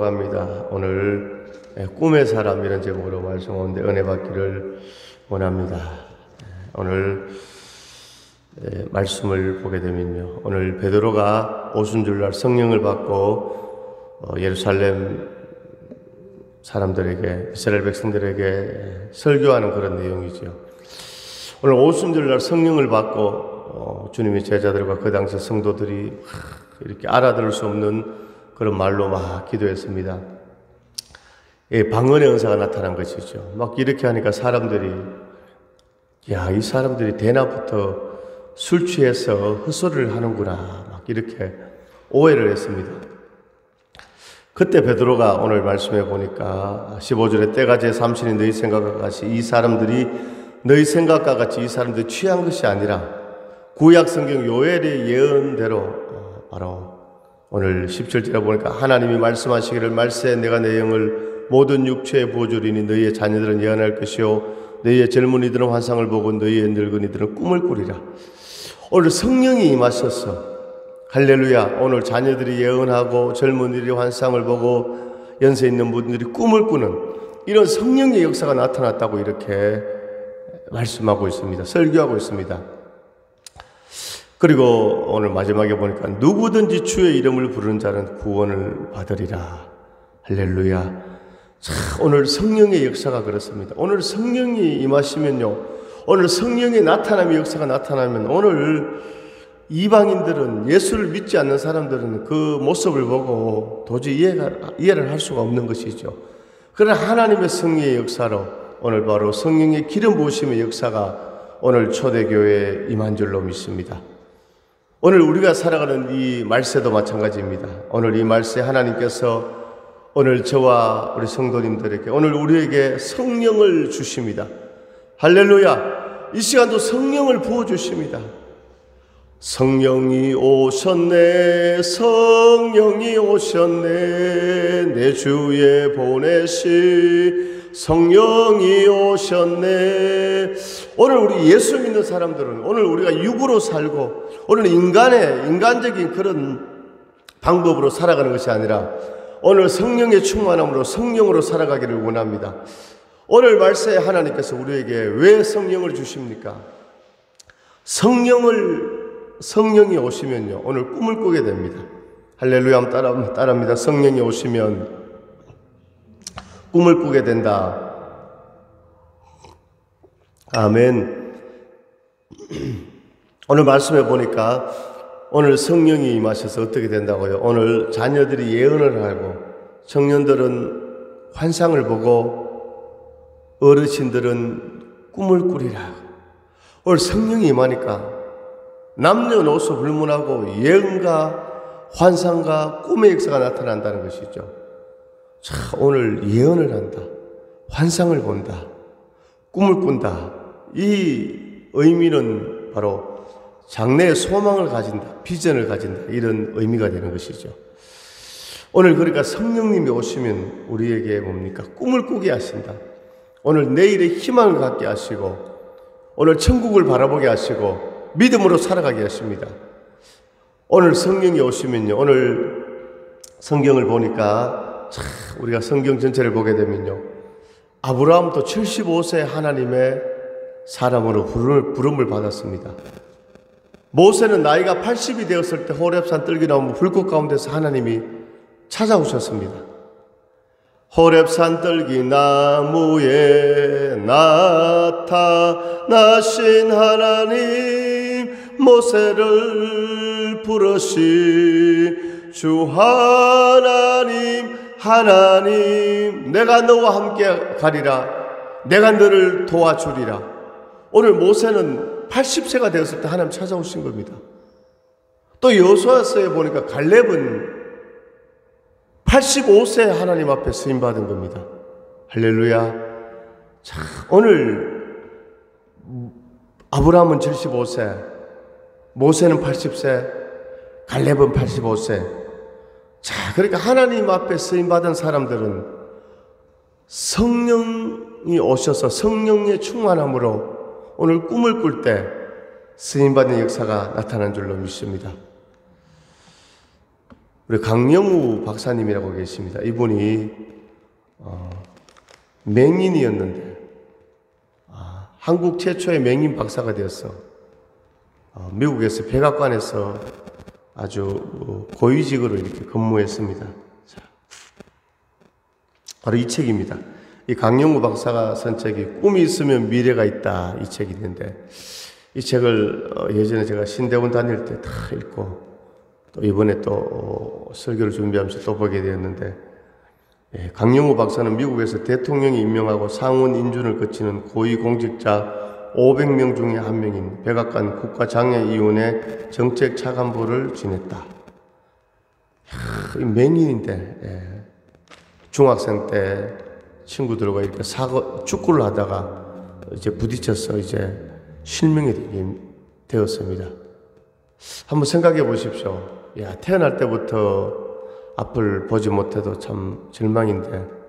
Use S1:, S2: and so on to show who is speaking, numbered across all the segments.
S1: 합니다. 오늘 꿈의 사람 이런 제목으로 말씀하는데 은혜 받기를 원합니다. 오늘 말씀을 보게 되면요, 오늘 베드로가 오순절날 성령을 받고 예루살렘 사람들에게, 이스라엘 백성들에게 설교하는 그런 내용이죠. 오늘 오순절날 성령을 받고 주님의 제자들과 그 당시 성도들이 이렇게 알아들을 수 없는 그런 말로 막 기도했습니다. 방언의 은사가 나타난 것이죠. 막 이렇게 하니까 사람들이, 이 사람들이 대낮부터 술 취해서 헛소리를 하는구나, 막 이렇게 오해를 했습니다. 그때 베드로가 오늘 말씀해 보니까 15절에 때가 제 삼신이 너희 생각과 같이 이 사람들이 너희 생각과 같이 이 사람들이 취한 것이 아니라 구약 성경 요엘의 예언대로 바로 오늘 17절에 보니까 하나님이 말씀하시기를 말세 내가 내 영을 모든 육체에 부어주리니 너희의 자녀들은 예언할 것이요 너희의 젊은이들은 환상을 보고 너희의 늙은이들은 꿈을 꾸리라. 오늘 성령이 임하셨어. 할렐루야. 오늘 자녀들이 예언하고 젊은이들이 환상을 보고 연세 있는 분들이 꿈을 꾸는 이런 성령의 역사가 나타났다고 이렇게 말씀하고 있습니다. 설교하고 있습니다. 그리고 오늘 마지막에 보니까 누구든지 주의 이름을 부르는 자는 구원을 받으리라. 할렐루야. 자, 오늘 성령의 역사가 그렇습니다. 오늘 성령이 임하시면요, 오늘 성령의 나타남의 역사가 나타나면 오늘 이방인들은, 예수를 믿지 않는 사람들은 그 모습을 보고 도저히 이해를 할 수가 없는 것이죠. 그러나 하나님의 성령의 역사로 오늘 바로 성령의 기름 부으심의 역사가 오늘 초대교회에 임한 줄로 믿습니다. 오늘 우리가 살아가는 이 말세도 마찬가지입니다. 오늘 이 말세 하나님께서 오늘 저와 우리 성도님들에게, 오늘 우리에게 성령을 주십니다. 할렐루야. 이 시간도 성령을 부어주십니다. 성령이 오셨네, 성령이 오셨네, 내 주에 보내시 성령이 오셨네. 오늘 우리 예수 믿는 사람들은, 오늘 우리가 육으로 살고 오늘 인간적인 그런 방법으로 살아가는 것이 아니라 오늘 성령의 충만함으로 성령으로 살아가기를 원합니다. 오늘 말씀에 하나님께서 우리에게 왜 성령을 주십니까? 성령이 오시면요, 오늘 꿈을 꾸게 됩니다. 할렐루야. 따라합니다. 성령이 오시면 꿈을 꾸게 된다. 아멘. 오늘 말씀해 보니까 오늘 성령이 임하셔서 어떻게 된다고요? 오늘 자녀들이 예언을 하고 청년들은 환상을 보고 어르신들은 꿈을 꾸리라. 오늘 성령이 임하니까 남녀노소 불문하고 예언과 환상과 꿈의 역사가 나타난다는 것이죠. 자, 오늘 예언을 한다, 환상을 본다, 꿈을 꾼다. 이 의미는 바로 장래의 소망을 가진다, 비전을 가진다, 이런 의미가 되는 것이죠. 오늘 그러니까 성령님이 오시면 우리에게 뭡니까? 꿈을 꾸게 하신다. 오늘 내일의 희망을 갖게 하시고 오늘 천국을 바라보게 하시고 믿음으로 살아가게 하십니다. 오늘 성령이 오시면요, 오늘 성경을 보니까 우리가 성경 전체를 보게 되면요, 아브라함도 75세 하나님의 사람으로 부름을 받았습니다. 모세는 나이가 80이 되었을 때 호렙산 뜰기 나무 불꽃 가운데서 하나님이 찾아오셨습니다. 호렙산 뜰기 나무에 나타나신 하나님, 모세를 부르시 주 하나님, 내가 너와 함께 가리라, 내가 너를 도와주리라. 오늘 모세는 80세가 되었을 때 하나님 찾아오신 겁니다. 또 여호수아서에 보니까 갈렙은 85세 하나님 앞에 쓰임받은 겁니다. 할렐루야. 자, 오늘 아브라함은 75세, 모세는 80세, 갈렙은 85세. 자, 그러니까 하나님 앞에 쓰임받은 사람들은 성령이 오셔서 성령의 충만함으로 오늘 꿈을 꿀 때 쓰임받는 역사가 나타난 줄로 믿습니다. 우리 강영우 박사님이라고 계십니다. 이분이 맹인이었는데 한국 최초의 맹인 박사가 되었어. 미국에서 백악관에서 아주 고위직으로 이렇게 근무했습니다. 자, 바로 이 책입니다. 이 강영우 박사가 쓴 책이 꿈이 있으면 미래가 있다, 이 책이 있는데, 이 책을 예전에 제가 신대원 다닐 때 다 읽고 또 이번에 또 설교를 준비하면서 또 보게 되었는데, 강영우 박사는 미국에서 대통령이 임명하고 상원 인준을 거치는 고위공직자 500명 중에 한 명인 백악관 국가장애위원회 정책차관보를 지냈다. 맹인인데 중학생 때 친구들과 이렇게 축구를 하다가 이제 부딪혀서 이제 실명이 되었습니다. 한번 생각해 보십시오. 태어날 때부터 앞을 보지 못해도 참 절망인데,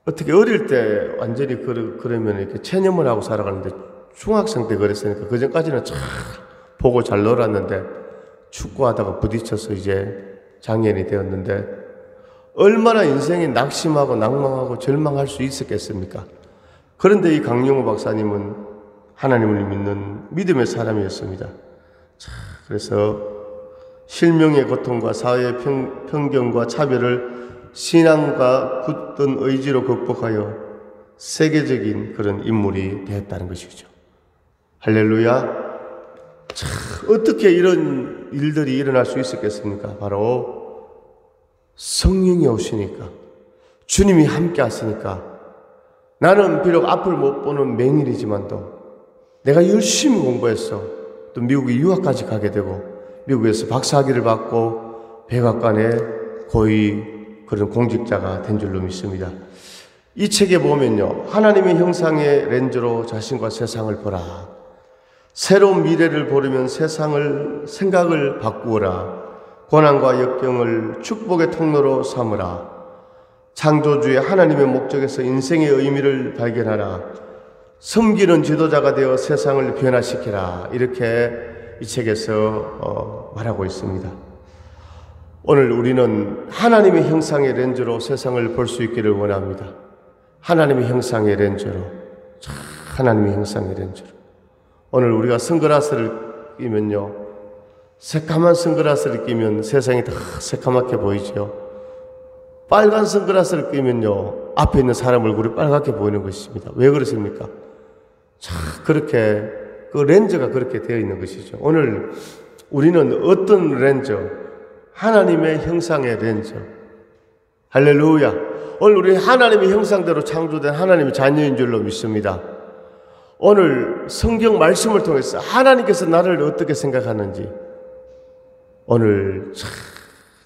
S1: 어떻게 어릴 때 완전히 그러면 이렇게 체념을 하고 살아가는데, 중학생 때 그랬으니까 그 전까지는 참 보고 잘 놀았는데 축구하다가 부딪혀서 이제 장애인이 되었는데, 얼마나 인생이 낙심하고 낭망하고 절망할 수 있었겠습니까? 그런데 이 강영우 박사님은 하나님을 믿는 믿음의 사람이었습니다. 그래서 실명의 고통과 사회의 편견과 차별을 신앙과 굳던 의지로 극복하여 세계적인 그런 인물이 되었다는 것이죠. 할렐루야. 어떻게 이런 일들이 일어날 수 있었겠습니까? 바로 성령이 오시니까, 주님이 함께 하시니까. 나는 비록 앞을 못 보는 맹인이지만도 내가 열심히 공부했어. 또 미국에 유학까지 가게 되고 미국에서 박사학위를 받고 백악관의 고위 그런 공직자가 된 줄로 믿습니다. 이 책에 보면요, 하나님의 형상의 렌즈로 자신과 세상을 보라. 새로운 미래를 보려면 생각을 바꾸어라. 고난과 역경을 축복의 통로로 삼으라. 창조주의 하나님의 목적에서 인생의 의미를 발견하라. 섬기는 지도자가 되어 세상을 변화시키라. 이렇게 이 책에서 말하고 있습니다. 오늘 우리는 하나님의 형상의 렌즈로 세상을 볼 수 있기를 원합니다. 하나님의 형상의 렌즈로, 하나님의 형상의 렌즈로. 오늘 우리가 선글라스를 끼면요, 새까만 선글라스를 끼면 세상이 다 새까맣게 보이죠. 빨간 선글라스를 끼면요, 앞에 있는 사람 얼굴이 빨갛게 보이는 것입니다. 왜 그렇습니까? 그렇게 그 렌즈가 그렇게 되어 있는 것이죠. 오늘 우리는 어떤 렌즈? 하나님의 형상의 렌즈. 할렐루야. 오늘 우리 하나님의 형상대로 창조된 하나님의 자녀인 줄로 믿습니다. 오늘 성경 말씀을 통해서 하나님께서 나를 어떻게 생각하는지,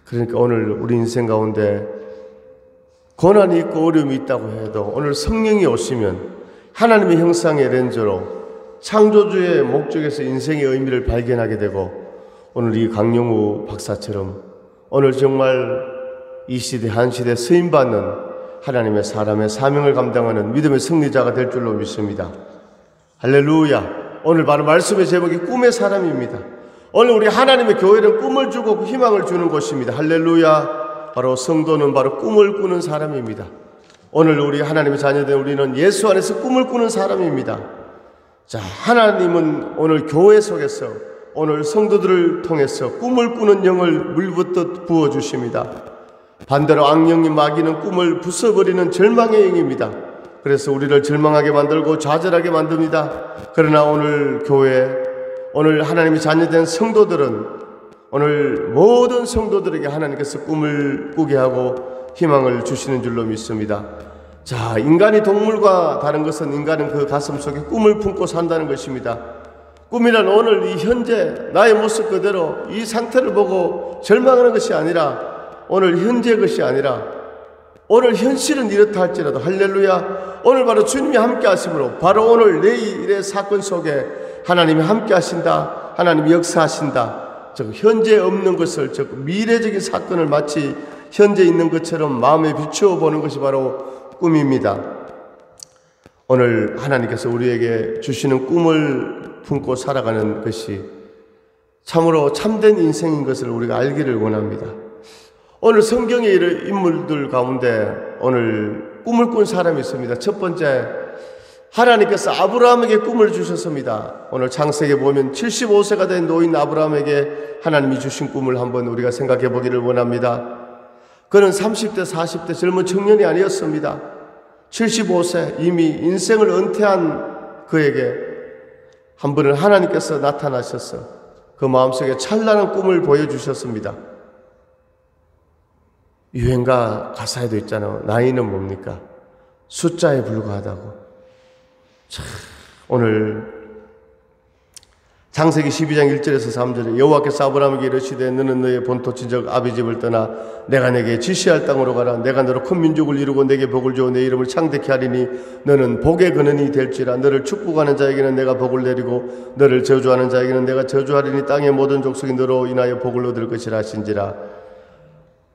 S1: 그러니까 오늘 우리 인생 가운데 고난이 있고 어려움이 있다고 해도 오늘 성령이 오시면 하나님의 형상의 렌즈로 창조주의 목적에서 인생의 의미를 발견하게 되고, 오늘 이 강영우 박사처럼 오늘 정말 이 시대 한 시대 쓰임받는 하나님의 사람의 사명을 감당하는 믿음의 승리자가 될 줄로 믿습니다. 할렐루야. 오늘 바로 말씀의 제목이 꿈의 사람입니다. 오늘 우리 하나님의 교회는 꿈을 주고 희망을 주는 곳입니다. 할렐루야. 바로 성도는 바로 꿈을 꾸는 사람입니다. 오늘 우리 하나님의 자녀들, 우리는 예수 안에서 꿈을 꾸는 사람입니다. 자, 하나님은 오늘 교회 속에서 오늘 성도들을 통해서 꿈을 꾸는 영을 물붓듯 부어주십니다. 반대로 악령인 마귀는 꿈을 부숴버리는 절망의 영입니다. 그래서 우리를 절망하게 만들고 좌절하게 만듭니다. 그러나 오늘 교회, 오늘 하나님의 자녀된 성도들은, 오늘 모든 성도들에게 하나님께서 꿈을 꾸게 하고 희망을 주시는 줄로 믿습니다. 자, 인간이 동물과 다른 것은 인간은 그 가슴 속에 꿈을 품고 산다는 것입니다. 꿈이란 오늘 이 현재 나의 모습 그대로 이 상태를 보고 절망하는 것이 아니라, 오늘 현재의 것이 아니라 오늘 현실은 이렇다 할지라도 할렐루야, 오늘 바로 주님이 함께 하심으로 바로 오늘 내일의 사건 속에 하나님이 함께 하신다, 하나님이 역사하신다. 즉 현재 없는 것을, 즉 미래적인 사건을 마치 현재 있는 것처럼 마음에 비추어 보는 것이 바로 꿈입니다. 오늘 하나님께서 우리에게 주시는 꿈을 품고 살아가는 것이 참으로 참된 인생인 것을 우리가 알기를 원합니다. 오늘 성경의 인물들 가운데 오늘 꿈을 꾼 사람이 있습니다. 첫 번째, 하나님께서 아브라함에게 꿈을 주셨습니다. 오늘 창세기에 보면 75세가 된 노인 아브라함에게 하나님이 주신 꿈을 한번 우리가 생각해 보기를 원합니다. 그는 30대, 40대 젊은 청년이 아니었습니다. 75세 이미 인생을 은퇴한 그에게 한 분은 하나님께서 나타나셔서 그 마음속에 찬란한 꿈을 보여주셨습니다. 유행가 가사에도 있잖아요. 나이는 뭡니까? 숫자에 불과하다고. 참, 오늘 창세기 12장 1절에서 3절에 여호와께서 아브라함에게 이르시되 너는 너의 본토 친척 아비 집을 떠나 내가 내게 지시할 땅으로 가라. 내가 너로 큰 민족을 이루고 내게 복을 주어 내 이름을 창대케 하리니 너는 복의 근원이 될지라. 너를 축복하는 자에게는 내가 복을 내리고 너를 저주하는 자에게는 내가 저주하리니 땅의 모든 족속이 너로 인하여 복을 얻을 것이라 하신지라.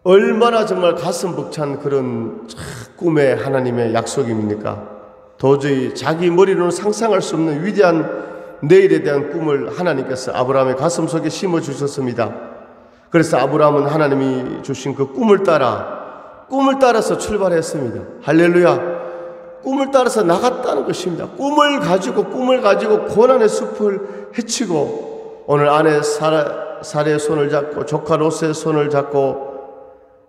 S1: 얼마나 정말 가슴 벅찬 그런 꿈의 하나님의 약속입니까? 도저히 자기 머리로는 상상할 수 없는 위대한 내일에 대한 꿈을 하나님께서 아브라함의 가슴속에 심어주셨습니다. 그래서 아브라함은 하나님이 주신 그 꿈을 따라서 출발했습니다. 할렐루야. 꿈을 따라서 나갔다는 것입니다. 꿈을 가지고 고난의 숲을 헤치고 오늘 아내 사라의 손을 잡고 조카 롯의 손을 잡고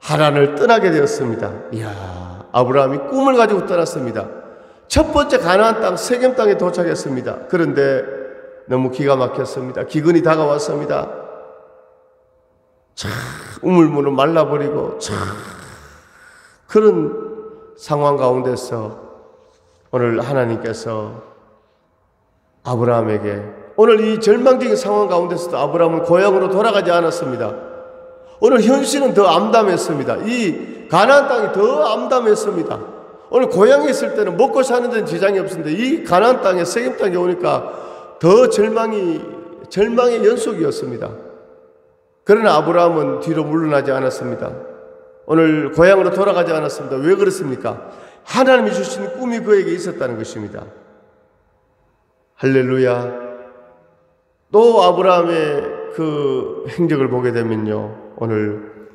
S1: 하란을 떠나게 되었습니다. 이야, 아브라함이 꿈을 가지고 떠났습니다. 첫 번째 가나안 땅 세겜 땅에 도착했습니다. 그런데 너무 기가 막혔습니다. 기근이 다가왔습니다. 우물물은 말라버리고 그런 상황 가운데서 오늘 하나님께서 아브라함에게 오늘 이 절망적인 상황 가운데서도 아브라함은 고향으로 돌아가지 않았습니다. 오늘 현실은 더 암담했습니다. 이 가나안 땅이 더 암담했습니다. 오늘 고향에 있을 때는 먹고 사는 데는 지장이 없었는데 이 가나안 땅에 세겜 땅에 오니까 더 절망의 연속이었습니다. 그러나 아브라함은 뒤로 물러나지 않았습니다. 오늘 고향으로 돌아가지 않았습니다. 왜 그렇습니까? 하나님이 주신 꿈이 그에게 있었다는 것입니다. 할렐루야. 또 아브라함의 그 행적을 보게 되면요, 오늘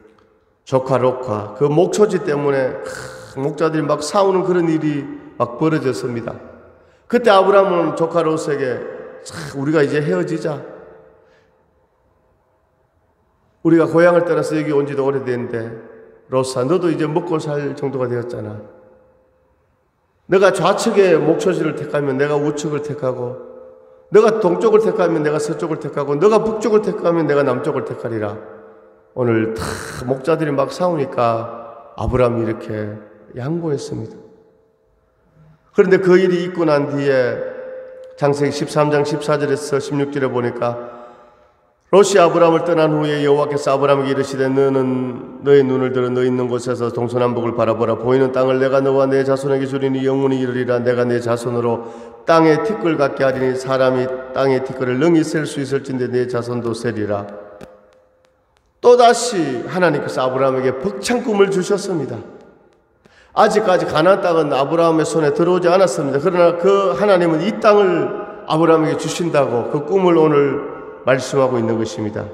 S1: 조카 롯과 그 목초지 때문에 목자들이 막 싸우는 그런 일이 막 벌어졌습니다. 그때 아브라함은 조카 롯에게 우리가 이제 헤어지자. 우리가 고향을 떠나서 여기 온 지도 오래됐는데 롯아, 너도 이제 먹고 살 정도가 되었잖아. 너가 좌측의 목초지를 택하면 내가 우측을 택하고, 너가 동쪽을 택하면 내가 서쪽을 택하고, 너가 북쪽을 택하면 내가 남쪽을 택하리라. 오늘 다 목자들이 막 싸우니까 아브라함이 이렇게 양보했습니다. 그런데 그 일이 있고 난 뒤에 창세기 13장 14절에서 16절에 보니까 롯이 아브라함을 떠난 후에 여호와께서 아브라함에게 이르시되 너는 너의 눈을 들어 너 있는 곳에서 동서남북을 바라보라. 보이는 땅을 내가 너와 내 자손에게 주리니 영원히 이르리라. 내가 내 자손으로 땅의 티끌 같게 하리니 사람이 땅의 티끌을 능히 셀 수 있을진데 내 자손도 세리라. 또다시 하나님께서 아브라함에게 벅찬 꿈을 주셨습니다. 아직까지 가나안 땅은 아브라함의 손에 들어오지 않았습니다. 그러나 그 하나님은 이 땅을 아브라함에게 주신다고 그 꿈을 오늘 말씀하고 있는 것입니다.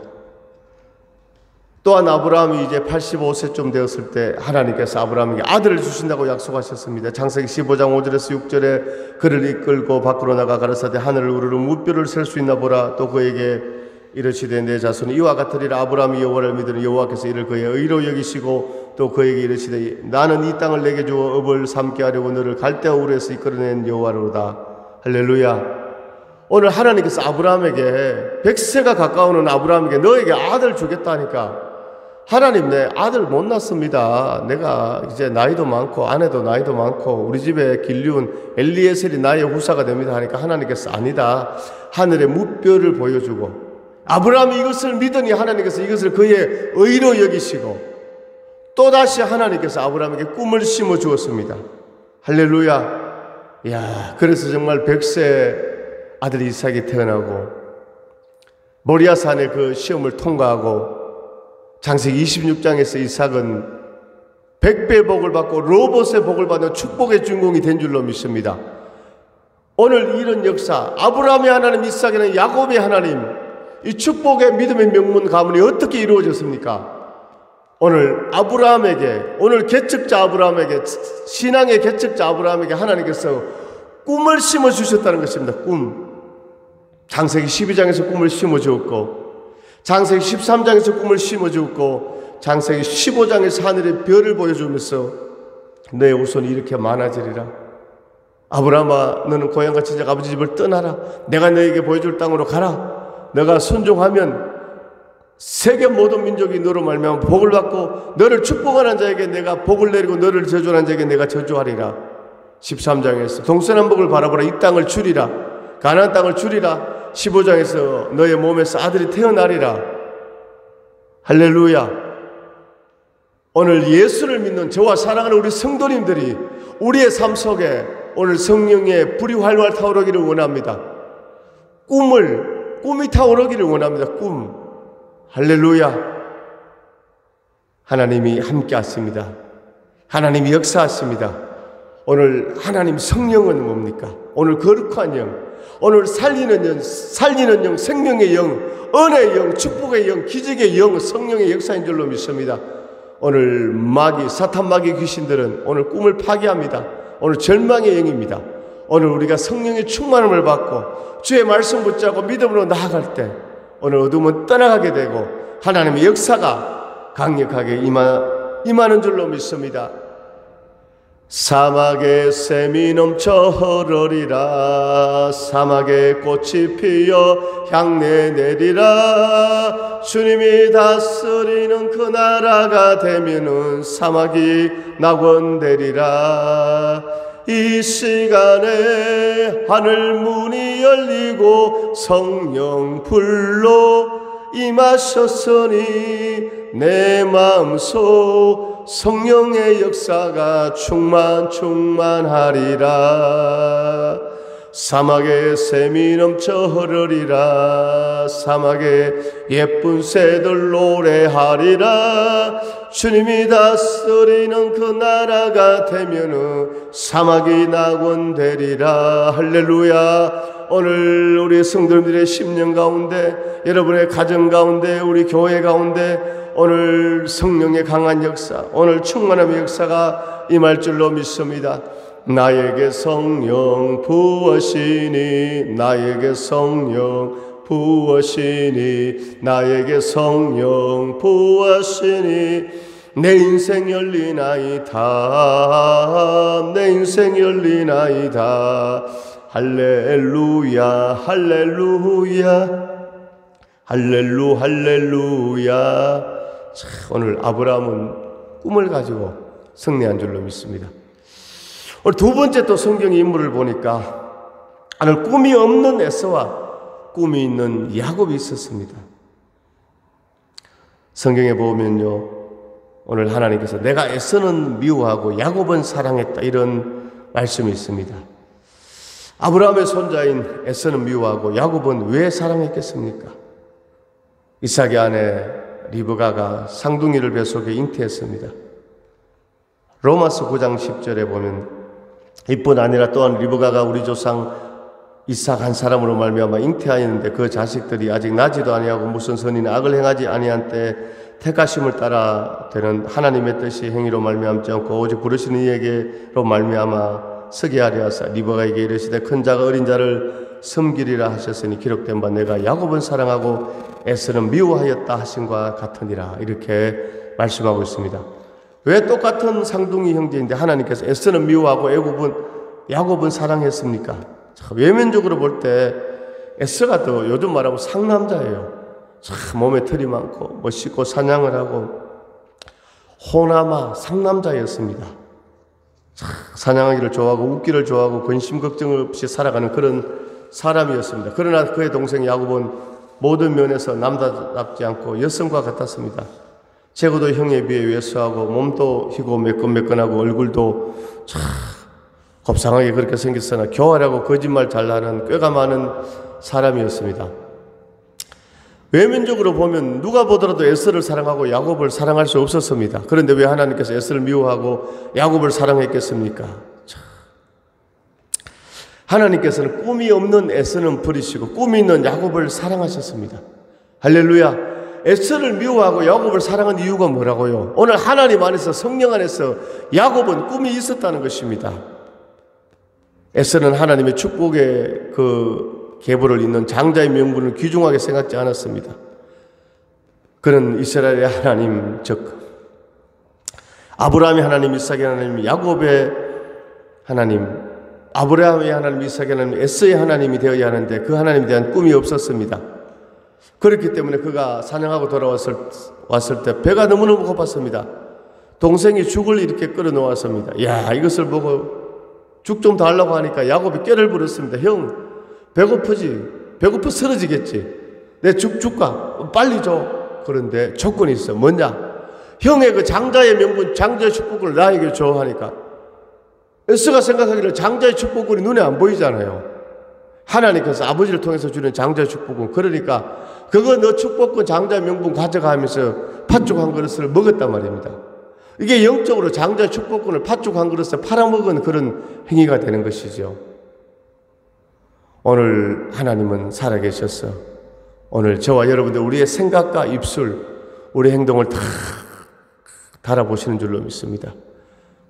S1: 또한 아브라함이 이제 85세쯤 되었을 때 하나님께서 아브라함에게 아들을 주신다고 약속하셨습니다. 창세기 15장 5절에서 6절에 그를 이끌고 밖으로 나가 가라사대 하늘을 우르르 무뼈를 셀 수 있나 보라. 또 그에게 이르시되 내 자손이 이와 같으리라. 아브라함이 여호와를 믿으니 여호와께서 이를 그의 의로 여기시고 또 그에게 이르시되 나는 이 땅을 내게 주어 업을 삼게 하려고 너를 갈대아 우르에서 이끌어낸 여호와로다. 할렐루야. 오늘 하나님께서 아브라함에게 100세가 가까우는 아브라함에게 너에게 아들 주겠다니까, 하나님 내 아들 못 낳습니다. 내가 이제 나이도 많고 아내도 나이도 많고 우리 집에 길리운 엘리에셀이 나의 후사가 됩니다 하니까 하나님께서 아니다. 하늘의 무뼈를 보여주고 아브라함이 이것을 믿으니 하나님께서 이것을 그의 의로 여기시고 또다시 하나님께서 아브라함에게 꿈을 심어 주었습니다. 할렐루야. 이야, 그래서 정말 100세 아들 이삭이 태어나고 모리아산의 그 시험을 통과하고 창세기 26장에서 이삭은 100배의 복을 받고 로봇의 복을 받는 축복의 주인공이 된 줄로 믿습니다. 오늘 이런 역사, 아브라함의 하나님, 이삭이는 야곱의 하나님, 이 축복의 믿음의 명문 가문이 어떻게 이루어졌습니까? 오늘 아브라함에게, 오늘 개척자 아브라함에게, 신앙의 개척자 아브라함에게 하나님께서 꿈을 심어주셨다는 것입니다. 꿈. 창세기 12장에서 꿈을 심어주었고, 창세기 13장에서 꿈을 심어주었고, 창세기 15장에서 하늘의 별을 보여주면서 너의 후손이 이렇게 많아지리라. 아브라함아, 너는 고향과 친척 아버지 집을 떠나라. 내가 너에게 보여줄 땅으로 가라. 너가 순종하면 세계 모든 민족이 너로 말미암아 복을 받고, 너를 축복하는 자에게 내가 복을 내리고 너를 저주하는 자에게 내가 저주하리라. 13장에서 동서남북을 바라보라. 이 땅을 주리라. 가나안 땅을 주리라. 15장에서 너의 몸에서 아들이 태어나리라. 할렐루야. 오늘 예수를 믿는 저와 사랑하는 우리 성도님들이 우리의 삶 속에 오늘 성령의 불이 활활 타오르기를 원합니다. 꿈이 타오르기를 원합니다. 꿈. 할렐루야. 하나님이 함께 하십니다. 하나님이 역사하십니다. 오늘 하나님 성령은 뭡니까? 오늘 거룩한 영, 오늘 살리는 영, 생명의 영, 은혜의 영, 축복의 영, 기적의 영, 성령의 역사인 줄로 믿습니다. 오늘 사탄 마귀 귀신들은 오늘 꿈을 파괴합니다. 오늘 절망의 영입니다. 오늘 우리가 성령의 충만함을 받고 주의 말씀 붙잡고 믿음으로 나아갈 때 오늘 어둠은 떠나가게 되고 하나님의 역사가 강력하게 임하는 줄로 믿습니다. 사막에 샘이 넘쳐 흐르리라. 사막에 꽃이 피어 향내 내리라. 주님이 다스리는 그 나라가 되면은 사막이 낙원되리라. 이 시간에 하늘 문이 열리고 성령 불로 임하셨으니 내 마음속 성령의 역사가 충만하리라. 사막에 샘이 넘쳐 흐르리라. 사막에 예쁜 새들 노래하리라. 주님이 다스리는 그 나라가 되면은 사막이 낙원되리라. 할렐루야. 오늘 우리 성도님들의 심령 가운데, 여러분의 가정 가운데, 우리 교회 가운데 오늘 성령의 강한 역사, 오늘 충만함의 역사가 임할 줄로 믿습니다. 나에게 성령 부으시니, 나에게 성령 부으시니, 나에게 성령 부으시니, 내 인생 열리나이다. 내 인생 열리나이다. 할렐루야, 할렐루야, 할렐루야. 오늘 아브라함은 꿈을 가지고 승리한 줄로 믿습니다. 오늘 두 번째 또 성경의 인물을 보니까 오늘 꿈이 없는 에서와 꿈이 있는 야곱이 있었습니다. 성경에 보면요, 오늘 하나님께서 내가 에서는 미워하고 야곱은 사랑했다, 이런 말씀이 있습니다. 아브라함의 손자인 에서는 미워하고 야곱은 왜 사랑했겠습니까? 이삭의 아내 리브가가 상둥이를 뱃속에 잉태했습니다. 로마서 9장 10절에 보면 이뿐 아니라 또한 리브가가 우리 조상 이삭 한 사람으로 말미암아 잉태하였는데 그 자식들이 아직 나지도 아니하고 무슨 선이나 악을 행하지 아니한 때 택하심을 따라 되는 하나님의 뜻이 행위로 말미암지 않고 오직 부르시는 이에게로 말미암아 서게 하려 하사 리브가에게 이르시되 큰 자가 어린 자를 섬기리라 하셨으니 기록된 바 내가 야곱은 사랑하고 에서는 미워하였다 하신과 같으니라. 이렇게 말씀하고 있습니다. 왜 똑같은 상둥이 형제인데 하나님께서 에서는 미워하고 야곱은 사랑했습니까? 외면적으로 볼 때 에서가 더 요즘 말하면 상남자예요. 참 몸에 털이 많고 멋있고 사냥을 하고 호남아 상남자였습니다. 사냥하기를 좋아하고 웃기를 좋아하고 근심 걱정 없이 살아가는 그런 사람이었습니다. 그러나 그의 동생 야곱은 모든 면에서 남자답지 않고 여성과 같았습니다. 체구도 형에 비해 왜소하고 몸도 희고 매끈매끈하고 얼굴도 참 곱상하게 그렇게 생겼으나 교활하고 거짓말 잘하는 꾀가 많은 사람이었습니다. 외면적으로 보면 누가 보더라도 에서를 사랑하고 야곱을 사랑할 수 없었습니다. 그런데 왜 하나님께서 에서를 미워하고 야곱을 사랑했겠습니까? 하나님께서는 꿈이 없는 에서는 버리시고 꿈이 있는 야곱을 사랑하셨습니다. 할렐루야. 에서를 미워하고 야곱을 사랑한 이유가 뭐라고요? 오늘 하나님 안에서 성령 안에서 야곱은 꿈이 있었다는 것입니다. 에서는 하나님의 축복의 그 계보를 잇는 장자의 명분을 귀중하게 생각지 않았습니다. 그는 이스라엘의 하나님, 즉 아브라함의 하나님, 이삭의 하나님, 야곱의 하나님, 아브라함의 하나님, 이삭의 하나님, 에서의 하나님이 되어야 하는데 그 하나님에 대한 꿈이 없었습니다. 그렇기 때문에 그가 사냥하고 돌아왔을 때 배가 너무너무 고팠습니다. 동생이 죽을 이렇게 끌어놓았습니다. 야, 이것을 보고 죽 좀 달라고 하니까 야곱이 꾀를 부렸습니다. 형, 배고프지? 배고파 쓰러지겠지? 내 죽 줄까? 빨리 줘. 그런데 조건이 있어. 뭐냐? 형의 그 장자의 명분, 장자의 축복을 나에게 줘 하니까 에스가 생각하기를 장자의 축복이 눈에 안 보이잖아요. 하나님께서 아버지를 통해서 주는 장자의 축복은, 그러니까 그거 너 축복권 장자의 명분 가져가면서 팥죽 한 그릇을 먹었단 말입니다. 이게 영적으로 장자의 축복권을 팥죽 한 그릇에 팔아먹은 그런 행위가 되는 것이죠. 오늘 하나님은 살아계셔서 오늘 저와 여러분들 우리의 생각과 입술, 우리 행동을 다 달아보시는 줄로 믿습니다.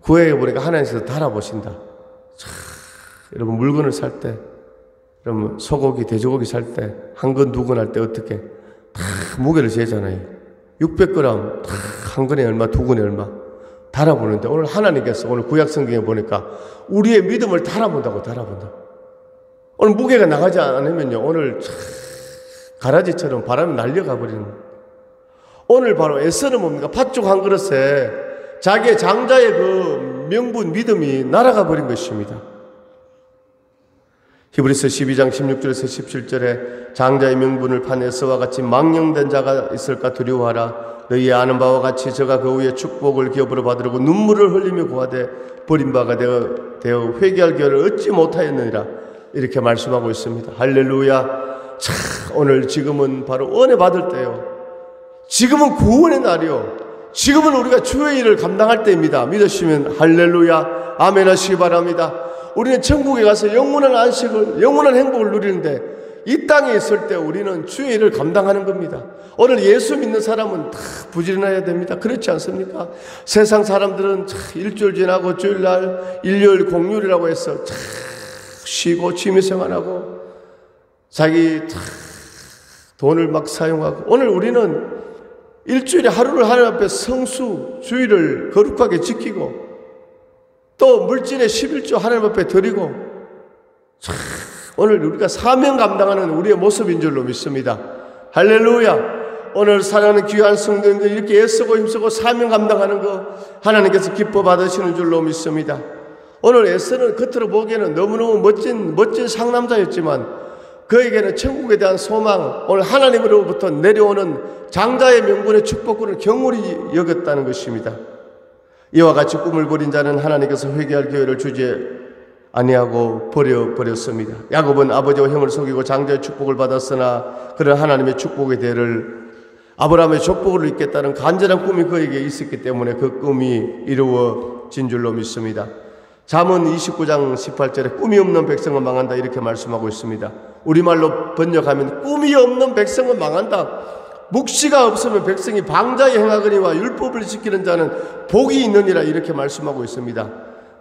S1: 구약에 보니까 하나님께서 달아보신다. 여러분 물건을 살 때, 여러분 소고기, 돼지고기 살 때, 한 건, 두 건 할 때 어떻게 다 무게를 재잖아요. 600g 한 건에 얼마, 두 건에 얼마 달아보는데 오늘 하나님께서 오늘 구약 성경에 보니까 우리의 믿음을 달아본다고. 오늘 무게가 나가지 않으면요 오늘 가라지처럼 바람이 날려가 버리는. 오늘 바로 에서는 뭡니까? 팥죽 한 그릇에 자기의 장자의 그 명분 믿음이 날아가 버린 것입니다. 히브리서 12장 16절에서 17절에 장자의 명분을 판 에서와 같이 망령된 자가 있을까 두려워하라. 너희 아는 바와 같이 저가 그 후에 축복을 기업으로 받으려고 눈물을 흘리며 구하되 버린 바가 되어 회개할 기회를 얻지 못하였느니라. 이렇게 말씀하고 있습니다. 할렐루야. 오늘 지금은 바로 은혜 받을 때요. 지금은 구원의 날이요. 지금은 우리가 주의 일을 감당할 때입니다. 믿으시면 할렐루야 아멘 하시기 바랍니다. 우리는 천국에 가서 영원한 안식을, 영원한 행복을 누리는데 이 땅에 있을 때 우리는 주의 일을 감당하는 겁니다. 오늘 예수 믿는 사람은 다 부지런해야 됩니다. 그렇지 않습니까? 세상 사람들은 일주일 지나고 주일날 일요일 공휴일이라고 해서 쉬고 취미생활하고 자기 돈을 막 사용하고, 오늘 우리는 일주일에 하루를 하나님 앞에 성수 주일을 거룩하게 지키고 또 물질의 11조 하나님 앞에 드리고 오늘 우리가 사명 감당하는 우리의 모습인 줄로 믿습니다. 할렐루야. 오늘 사랑하는 귀한 성도님들 이렇게 애쓰고 힘쓰고 사명 감당하는 거 하나님께서 기뻐 받으시는 줄로 믿습니다. 오늘 에서는 겉으로 보기에는 너무너무 멋진 상남자였지만 그에게는 천국에 대한 소망, 오늘 하나님으로부터 내려오는 장자의 명분의 축복권을 경홀히 여겼다는 것입니다. 이와 같이 꿈을 버린 자는 하나님께서 회개할 기회를 주지 아니하고 버렸습니다. 야곱은 아버지와 형을 속이고 장자의 축복을 받았으나 그런 하나님의 축복의 대를 아브라함의 족복을 잇겠다는 간절한 꿈이 그에게 있었기 때문에 그 꿈이 이루어진 줄로 믿습니다. 잠언 29장 18절에 꿈이 없는 백성은 망한다 이렇게 말씀하고 있습니다. 우리말로 번역하면 꿈이 없는 백성은 망한다. 묵시가 없으면 백성이 방자에 행하거니와 율법을 지키는 자는 복이 있느니라 이렇게 말씀하고 있습니다.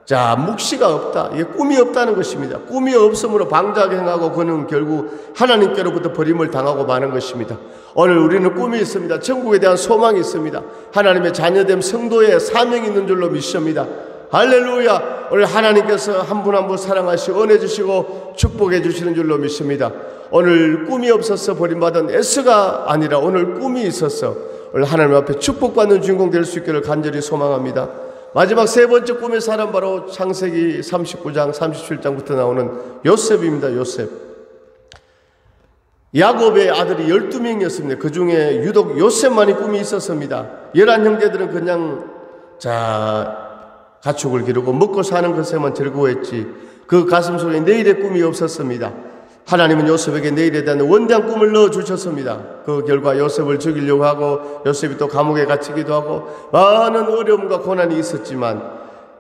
S1: 자, 묵시가 없다. 이게 꿈이 없다는 것입니다. 꿈이 없으므로 방자하게 행하고 그는 결국 하나님께로부터 버림을 당하고 마는 것입니다. 오늘 우리는 꿈이 있습니다. 천국에 대한 소망이 있습니다. 하나님의 자녀됨 성도의 사명이 있는 줄로 믿습니다. 할렐루야. 오늘 하나님께서 한 분 한 분 사랑하시고 은혜 주시고 축복해 주시는 줄로 믿습니다. 오늘 꿈이 없어서 버림받은 에스가 아니라 오늘 꿈이 있어서 오늘 하나님 앞에 축복받는 주인공 될 수 있기를 간절히 소망합니다. 마지막 세 번째 꿈의 사람 바로 창세기 39장 37장부터 나오는 요셉입니다. 요셉. 야곱의 아들이 12명이었습니다. 그 중에 유독 요셉만이 꿈이 있었습니다. 11형제들은 그냥 가축을 기르고 먹고 사는 것에만 즐거워했지 그 가슴 속에 내일의 꿈이 없었습니다. 하나님은 요셉에게 내일에 대한 원대한 꿈을 넣어주셨습니다. 그 결과 요셉을 죽이려고 하고 요셉이 또 감옥에 갇히기도 하고 많은 어려움과 고난이 있었지만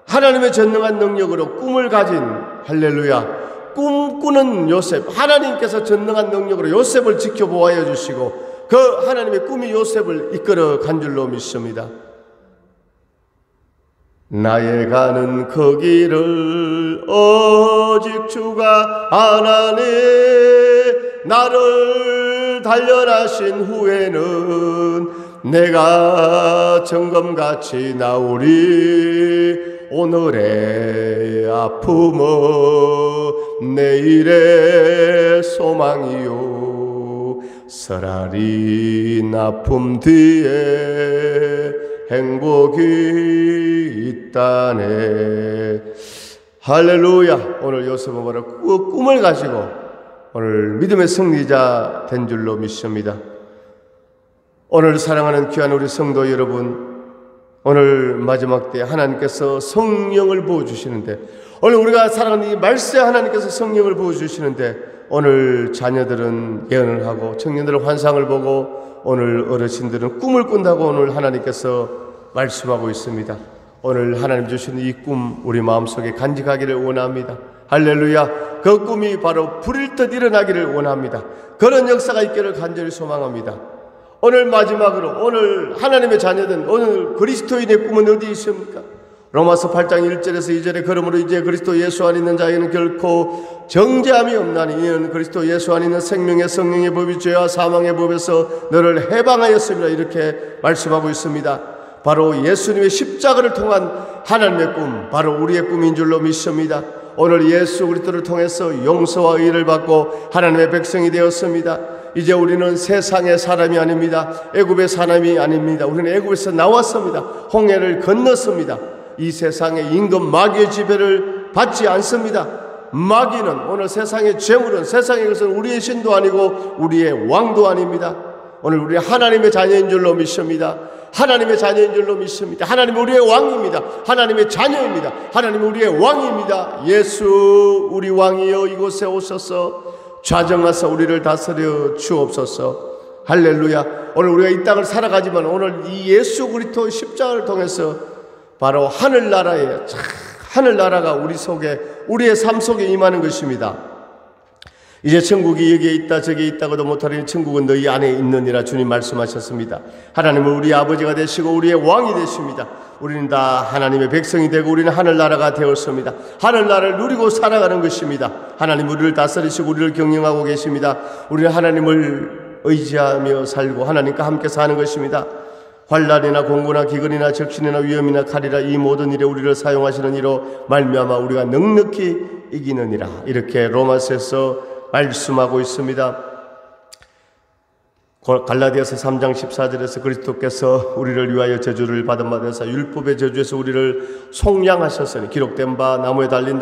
S1: 하나님의 전능한 능력으로 꿈을 가진 꿈꾸는 요셉, 하나님께서 전능한 능력으로 요셉을 지켜보아여 주시고 그 하나님의 꿈이 요셉을 이끌어 간 줄로 믿습니다. 나의 가는 그 길을 오직 주가 아나니 나를 단련하신 후에는 내가 점검같이 나오리. 오늘의 아픔은 내일의 소망이요 쓰라린 아픔 뒤에 행복이 있다네. 할렐루야. 오늘 요셉은 바로 그 꿈을 가지고 오늘 믿음의 승리자 된 줄로 믿습니다. 오늘 사랑하는 귀한 우리 성도 여러분, 오늘 마지막 때 하나님께서 성령을 부어주시는데, 오늘 우리가 사랑하는 이 말씀에 하나님께서 성령을 부어주시는데, 오늘 자녀들은 예언을 하고 청년들은 환상을 보고 오늘 어르신들은 꿈을 꾼다고 오늘 하나님께서 말씀하고 있습니다. 오늘 하나님 주신 이 꿈 우리 마음속에 간직하기를 원합니다. 할렐루야. 그 꿈이 바로 불일 듯 일어나기를 원합니다. 그런 역사가 있기를 간절히 소망합니다. 오늘 마지막으로 오늘 하나님의 자녀들, 오늘 그리스도인의 꿈은 어디 있습니까? 로마서 8장 1절에서 2절에 그러므로 이제 그리스도 예수 안에 있는 자에게는 결코 정죄함이 없나니 이는 그리스도 예수 안에 있는 생명의 성령의 법이 죄와 사망의 법에서 너를 해방하였습니다. 이렇게 말씀하고 있습니다. 바로 예수님의 십자가를 통한 하나님의 꿈, 바로 우리의 꿈인 줄로 믿습니다. 오늘 예수 그리스도를 통해서 용서와 의를 받고 하나님의 백성이 되었습니다. 이제 우리는 세상의 사람이 아닙니다. 애굽의 사람이 아닙니다. 우리는 애굽에서 나왔습니다. 홍해를 건넜습니다. 이 세상의 임금 마귀의 지배를 받지 않습니다. 마귀는 오늘 세상의 재물은 세상의 것은 우리의 신도 아니고 우리의 왕도 아닙니다. 오늘 우리 하나님의 자녀인 줄로 믿습니다. 하나님의 자녀인 줄로 믿습니다. 하나님은 우리의 왕입니다. 하나님의 자녀입니다. 하나님은 우리의 왕입니다. 예수 우리 왕이여 이곳에 오셔서 좌정하사 우리를 다스려 주옵소서. 할렐루야. 오늘 우리가 이 땅을 살아가지만 오늘 이 예수 그리스도 십자가를 통해서 바로 하늘나라가 우리 속에 우리의 삶 속에 임하는 것입니다. 이제 천국이 여기에 있다 저기에 있다고도 못하리니 천국은 너희 안에 있느니라 주님 말씀하셨습니다. 하나님은 우리 아버지가 되시고 우리의 왕이 되십니다. 우리는 다 하나님의 백성이 되고 우리는 하늘나라가 되었습니다. 하늘나라를 누리고 살아가는 것입니다. 하나님 우리를 다스리시고 우리를 경영하고 계십니다. 우리는 하나님을 의지하며 살고 하나님과 함께 사는 것입니다. 환난이나 공고나 기근이나 적신이나 위험이나 칼이라 이 모든 일에 우리를 사용하시는 이로 말미암아 우리가 넉넉히 이기느니라. 이렇게 로마서에서 말씀하고 있습니다. 갈라디아서 3장 14절에서 그리스도께서 우리를 위하여 저주를 받은 바 되사 율법의 저주에서 우리를 속량하셨으니 기록된 바 나무에 달린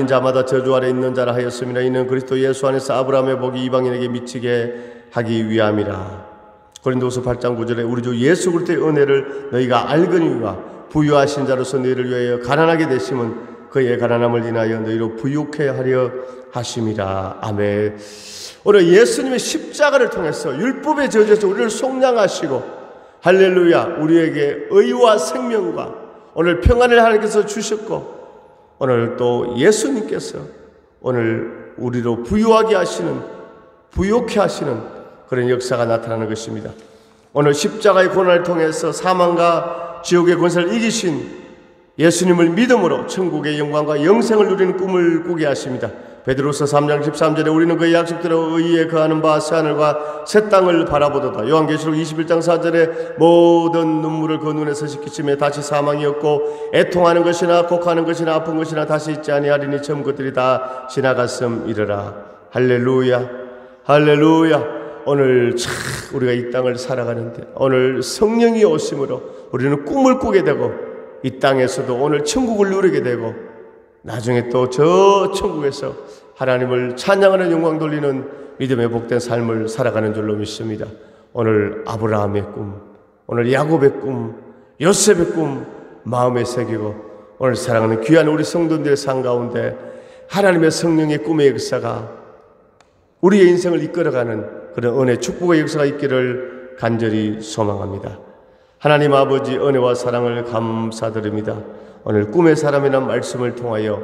S1: 자마다 저주 아래 있는 자라 하였습니다. 이는 그리스도 예수 안에서 아브라함의 복이 이방인에게 미치게 하기 위함이라. 고린도후서 8장 9절에 우리 주 예수 그리스도의 은혜를 너희가 알거니와 부유하신 자로서 너희를 위하여 가난하게 되심은 그의 가난함을 인하여 너희로 부유케 하려 하심이라. 아멘. 오늘 예수님의 십자가를 통해서 율법의 저주에서 우리를 속량하시고 할렐루야 우리에게 의와 생명과 오늘 평안을 하나님께서 주셨고 오늘 또 예수님께서 오늘 우리로 부유케 하시는 그런 역사가 나타나는 것입니다. 오늘 십자가의 고난을 통해서 사망과 지옥의 권세를 이기신 예수님을 믿음으로 천국의 영광과 영생을 누리는 꿈을 꾸게 하십니다. 베드로서 3장 13절에 우리는 그의 약속대로 의에 거하는 바 새하늘과 새 땅을 바라보도다. 요한계시록 21장 4절에 모든 눈물을 그 눈에서 씻기심에 다시 사망이 없고 애통하는 것이나 곡하는 것이나 아픈 것이나 다시 있지 아니하리니 처음 것들이 다 지나갔음이러라. 할렐루야 할렐루야. 오늘 참 우리가 이 땅을 살아가는데 오늘 성령이 오심으로 우리는 꿈을 꾸게 되고 이 땅에서도 오늘 천국을 누리게 되고 나중에 또 저 천국에서 하나님을 찬양하는 영광 돌리는 믿음의 복된 삶을 살아가는 줄로 믿습니다. 오늘 아브라함의 꿈, 오늘 야곱의 꿈, 요셉의 꿈 마음에 새기고 오늘 사랑하는 귀한 우리 성도들의 삶 가운데 하나님의 성령의 꿈의 역사가 우리의 인생을 이끌어가는 그런 은혜 축복의 역사가 있기를 간절히 소망합니다. 하나님 아버지 은혜와 사랑을 감사드립니다. 오늘 꿈의 사람이라는 말씀을 통하여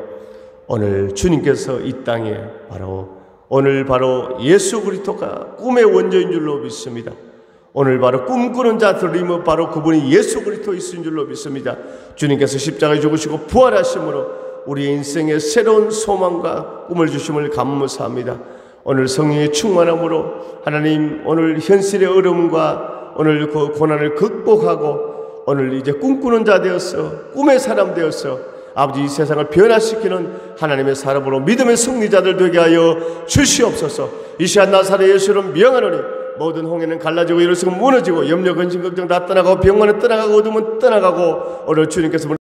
S1: 오늘 주님께서 이 땅에 바로 오늘 바로 예수 그리스도가 꿈의 원조인 줄로 믿습니다. 오늘 바로 꿈꾸는 자들이면 바로 그분이 예수 그리스도이신 줄로 믿습니다. 주님께서 십자가에 죽으시고 부활하심으로 우리 인생의 새로운 소망과 꿈을 주심을 감사합니다. 오늘 성령의 충만함으로 하나님 오늘 현실의 어려움과 오늘 그 고난을 극복하고 오늘 이제 꿈꾸는 자 되어서 꿈의 사람 되어서 아버지 이 세상을 변화시키는 하나님의 사람으로 믿음의 승리자들 되게 하여 주시옵소서. 이 시간 나사렛 예수를 명하노니 모든 홍해는 갈라지고 이럴수록 무너지고 염려 근심 걱정 다 떠나가고 병만은 떠나가고 어둠은 떠나가고 오늘 주님께서